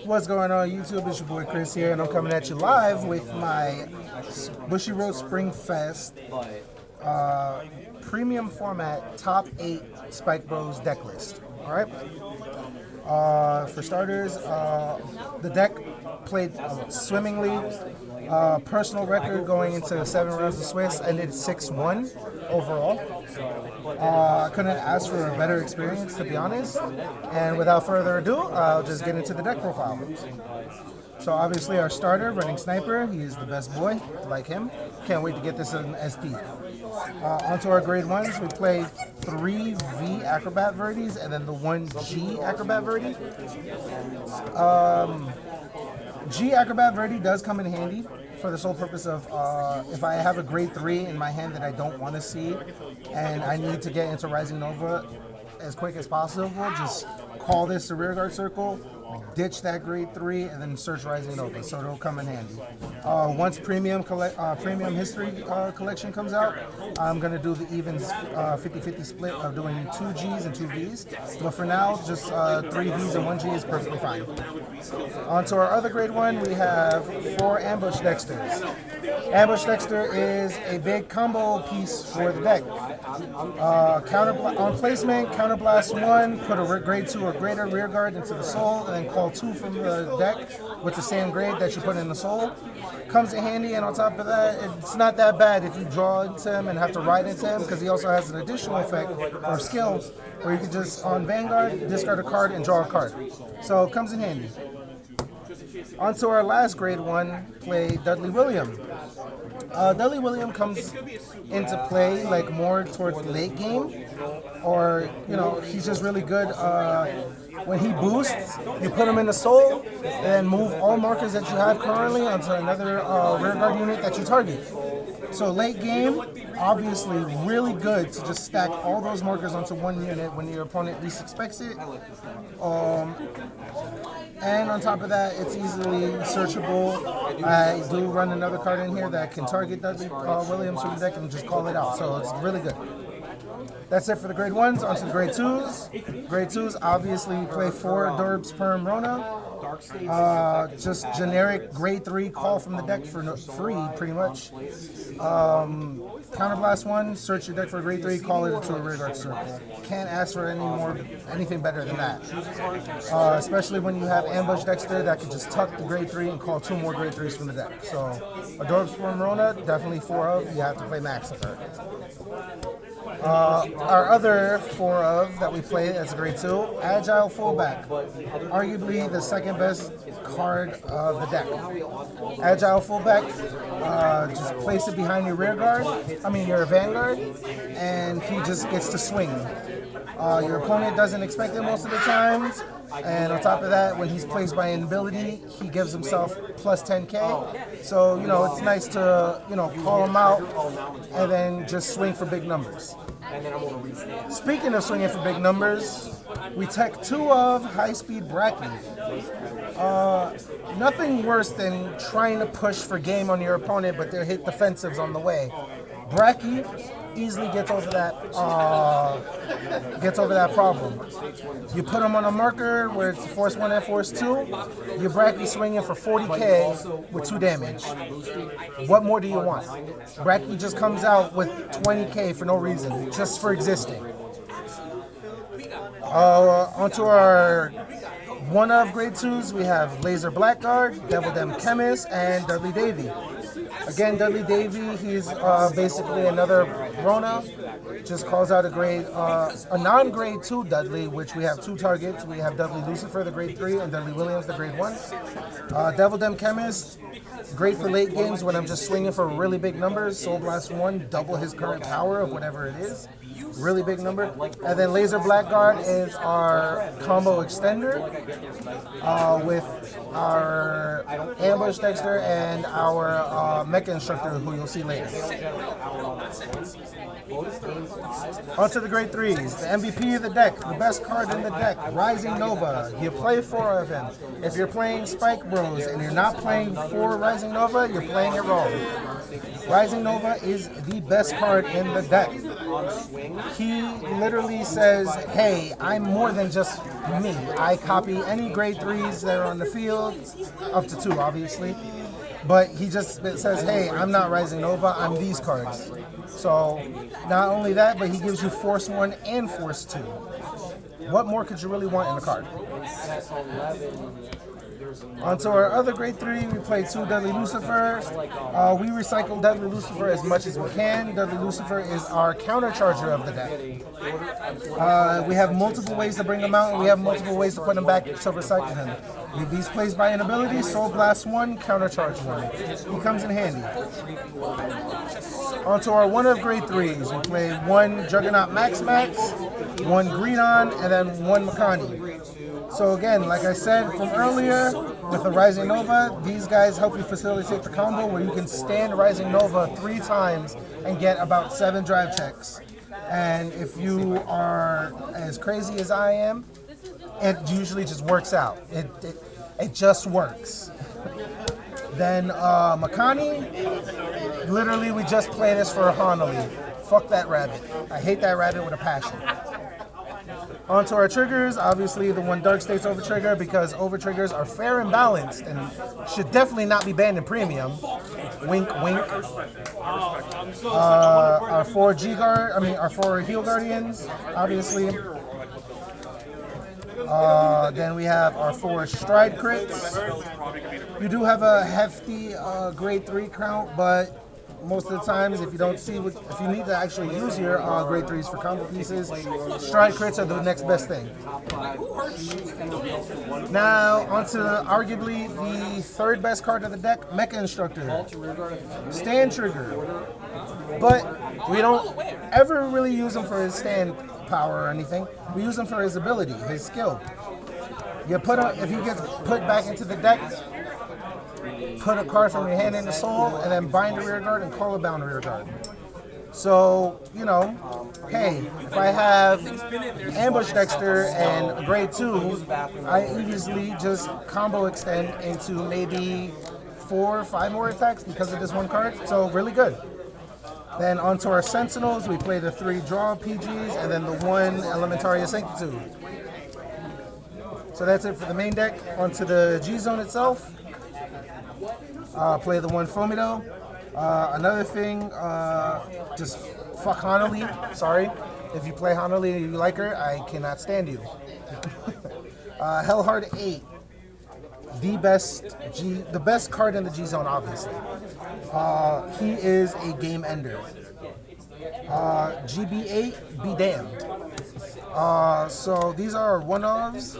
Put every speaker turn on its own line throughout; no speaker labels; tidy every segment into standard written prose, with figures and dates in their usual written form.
What's going on YouTube? It's your boy Chris here, and I'm coming at you live with my Bushiroad Spring Fest premium format top 8 Spike Bros deck list. Alright? For starters, the deck played swimmingly. Personal record going into 7 rounds of Swiss, ended 6-1 overall. I couldn't ask for a better experience, to be honest. And without further ado, I'll just get into the deck profile. So obviously our starter, running Sniper, he is the best boy, like him. Can't wait to get this in SP. Onto our grade 1s, we play 3 V Acrobat Verdes and then the 1 G Acrobat Verde. G Acrobat Verde does come in handy for the sole purpose of if I have a grade 3 in my hand that I don't want to see and I need to get into Rising Nova as quick as possible, just call this the rearguard circle, ditch that grade 3, and then search Rising Nova, so it'll come in handy. Once premium history collection comes out, I'm going to do the evens 50-50 split of doing 2 Gs and 2 Vs, but for now, just 3 Vs and 1 G is perfectly fine. On to our other grade 1, we have 4 Ambush Dexters. Ambush Dexter is a big combo piece for the deck. On placement, counterblast 1, put a grade 2 or greater rear guard into the soul, and then call 2 from the deck with the same grade that you put in the soul. Comes in handy, and on top of that, it's not that bad if you draw into him and have to ride into him, because he also has an additional effect or skill where you can just, on Vanguard, discard a card and draw a card. So it comes in handy. On to our last grade 1, play Dudley William. Dudley William comes into play like more towards late game, or he's just really good. When he boosts, you put him in the soul, and then move all markers that you have currently onto another rearguard unit that you target. So late game, obviously really good to just stack all those markers onto one unit when your opponent least expects it. And on top of that, it's easily searchable. I do run another card in here that can target Dudley Williams from the deck and just call it out. So it's really good. That's it for the grade 1s. On to the grade 2s. Grade 2s, obviously, you play 4 Adorbs Perm Rona. Just generic grade 3 call from the deck for free, pretty much. Counterblast 1, search your deck for a grade 3, call it into a rearguard circle. Can't ask for anything better than that. Especially when you have Ambush Dexter that can just tuck the grade 3 and call 2 more grade 3s from the deck. So, Adorbs Perm Rona, definitely 4 of. You have to play max of her. Our other 4 of that we play as a grade 2, Agile Fullback. Arguably the second best card of the deck. Agile Fullback, just place it behind your your Vanguard, and he just gets to swing. Your opponent doesn't expect it most of the times, and on top of that, when he's placed by an ability, he gives himself plus 10k. So, it's nice to, call him out and then just swing for big numbers. Speaking of swinging for big numbers, we tech 2 of High Speed Bracky. Nothing worse than trying to push for game on your opponent, but they hit defensives on the way. Bracky easily gets over that problem. You put him on a marker where it's Force 1 and Force 2, you're Bracky swinging for 40k with 2 damage. What more do you want? Bracky just comes out with 20k for no reason, just for existing. Onto our 1 of grade 2s, we have Laser Blackguard, Devil Dem Chemist, and Dudley Davy. Again, Dudley Davy, he's basically another Rona. Just calls out a non-grade 2 Dudley, which we have 2 targets. We have Dudley Lucifer, the grade 3, and Dudley Williams, the grade 1. Devil Dem Chemist, great for late games when I'm just swinging for really big numbers. Soul Blast 1, double his current power of whatever it is. Really big number. And then Laser Blackguard is our combo extender with our Ambush Dexter and our Mecha Instructor, who you'll see later. On to the grade 3s. The MVP of the deck, the best card in the deck, Rising Nova. You play 4 of him. If you're playing Spike Bros and you're not playing 4 Rising Nova, you're playing it wrong. Rising Nova is the best card in the deck. he literally says, hey, I'm more than just me. I copy any grade 3s that are on the field, up to 2 obviously, but he just says, hey, I'm not Rising Nova, I'm these cards. So not only that, but he gives you Force 1 and Force 2. What more could you really want in a card? Onto our other grade 3, we played 2 Deadly Lucifer. We recycle Deadly Lucifer as much as we can. Deadly Lucifer is our countercharger of the deck. We have multiple ways to bring him out, and we have multiple ways to put him back to recycle him. If he's placed by an ability, Soul Blast 1, countercharge 1. He comes in handy. Onto our one of grade 3s, we play 1 Juggernaut Max, 1 Greedon, and then 1 Makani. So again, like I said from earlier, with the Rising Nova, these guys help you facilitate the combo where you can stand Rising Nova 3 times and get about 7 drive checks. And if you are as crazy as I am, it usually just works out. It just works. Then Makani, literally we just play this for Hanali. Fuck that rabbit. I hate that rabbit with a passion. Onto our triggers, obviously the 1 Dark States over trigger, because over triggers are fair and balanced and should definitely not be banned in premium. Wink, wink. Our 4 our 4 Heal Guardians, obviously. Then we have our 4 Stride crits. You do have a hefty grade 3 count, but most of the times, if you don't see if you need to actually use your grade 3s for combo pieces, Stride crits are the next best thing. Now, onto arguably the 3rd best card of the deck, Mecha Instructor. Stand trigger. But we don't ever really use him for his stand power or anything. We use him for his ability, his skill. You if he gets put back into the deck, put a card from your hand into soul, and then bind a rear guard and call a bound rear guard. So, you know, hey, if I have Ambush Dexter and a grade 2, I easily just combo extend into maybe 4 or 5 more attacks because of this 1 card. So, really good. Then onto our Sentinels, we play the 3 Draw PGs and then the 1 Elementaria Sanctitude. So that's it for the main deck. Onto the G-Zone itself. Play the 1 Fomido. Another thing, just fuck Hanali. Sorry. If you play Hanali and you like her, I cannot stand you. Hellheart 8. The best card in the G-Zone, obviously. He is a game ender. GB8, be damned. So these are one-offs.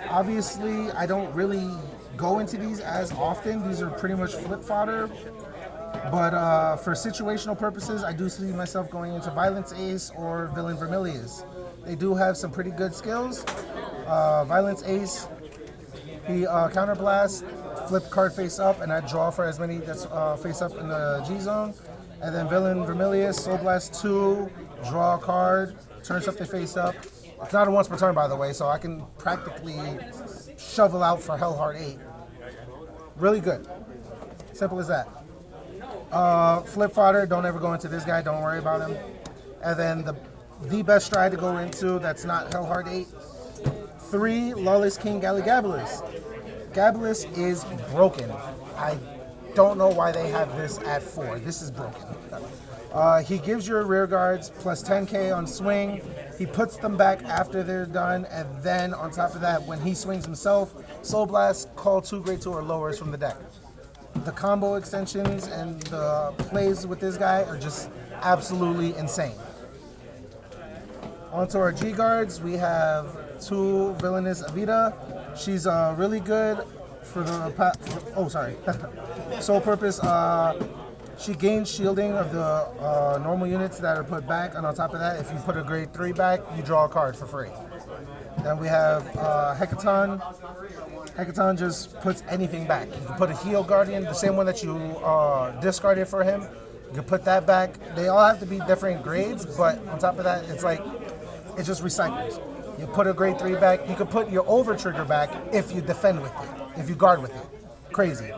Obviously, I don't really go into these as often. These are pretty much flip fodder. But for situational purposes, I do see myself going into Violence Ace or Villain Vermilius. They do have some pretty good skills. Violence Ace, he counterblast, flip card face up, and I draw for as many that's face up in the G-Zone. And then Villain Vermilius, Soul Blast 2, draw a card, turn something face up. It's not a once per turn, by the way, so I can practically shovel out for Hellheart 8. Really good. Simple as that. Flip fodder, don't ever go into this guy, don't worry about him. And then the best stride to go into that's not Hellheart 8. 3, Lawless King Gallagabalus. Gabalus is broken. I don't know why they have this at 4. This is broken. He gives your rear guards plus 10k on swing. He puts them back after they're done, and then on top of that, when he swings himself, Soul Blast, call 2 grade 2 or lowers from the deck. The combo extensions and the plays with this guy are just absolutely insane. Onto our G guards, we have 2 Villainous Avita. She's really good for the sole purpose. She gains shielding of the normal units that are put back, and on top of that, if you put a grade 3 back, you draw a card for free. Then we have Hecaton. Hecaton just puts anything back. You can put a Heal Guardian, the same one that you discarded for him. You can put that back. They all have to be different grades, but on top of that, it's like, it just recycles. You put a grade 3 back. You can put your over trigger back if you defend with it, if you guard with it. Crazy.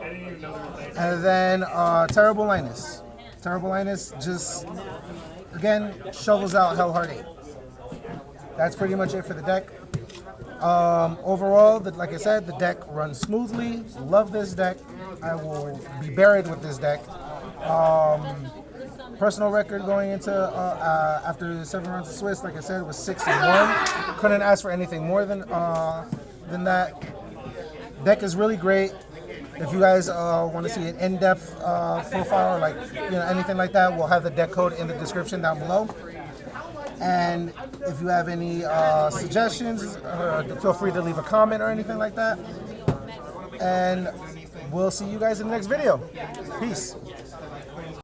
And then Terrible Linus. Terrible Linus just Again, shovels out Hellheart 8. That's pretty much it for the deck. Overall, like I said, the deck runs smoothly. Love this deck. I will be buried with this deck. Personal record going into after 7 rounds of Swiss, like I said, was 6-1. Couldn't ask for anything more than that. Deck is really great. If you guys want to see an in-depth profile, or like anything like that, we'll have the deck code in the description down below. And if you have any suggestions, feel free to leave a comment or anything like that. And we'll see you guys in the next video. Peace.